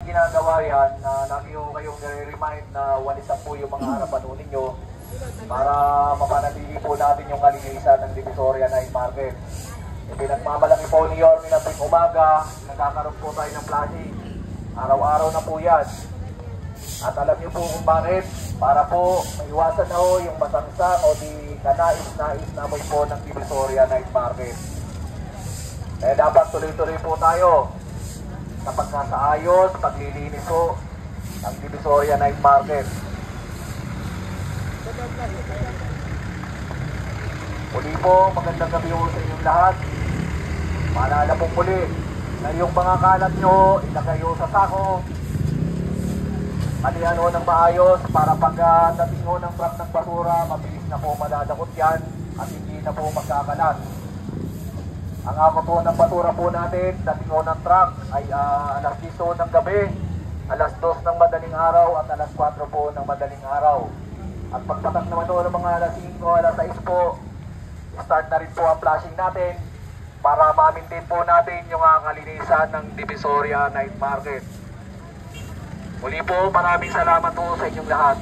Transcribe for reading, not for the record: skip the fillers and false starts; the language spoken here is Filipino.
ginagawa yan, lagi ho kayong nare-remind na walisan po yung mga harapan ho ninyo para mapanatili po natin yung kalinisan ng Divisoria Night Market. Pinagmamalaki po ni Yorme na tuwing umaga, nagkakaroon po tayo ng flashing. Araw-araw na po yan. At alam niyo po kung bakit, para po maiwasan na ho yung masangsang o di kanais-nais na amoy po ng Divisoria Night Market. Kaya dapat tuloy-tuloy po tayo sa pagkasaayos, paglilinis po ng Divisoria Night Market. Muli po, magandang gabi po sa inyong lahat. Maalala pong muli na yung mga kalat nyo, ilagay ho sa sako. Alihan ho ng maayos para pagdating ho ng truck ng basura, mabilis na po madadakot yan at hindi na po magkakalat. Ang ako po ng basura po natin, dating ho ng truck ay alas 10 ng gabi, alas 2 ng madaling araw at alas 4 po ng madaling araw. At pagpatak naman ho ng mga alas 5, alas 6 po, start na rin po ang flashing natin para ma-maintain po natin yung kalinisan ng Divisoria Night Market. Muli po, maraming salamat po sa inyong lahat.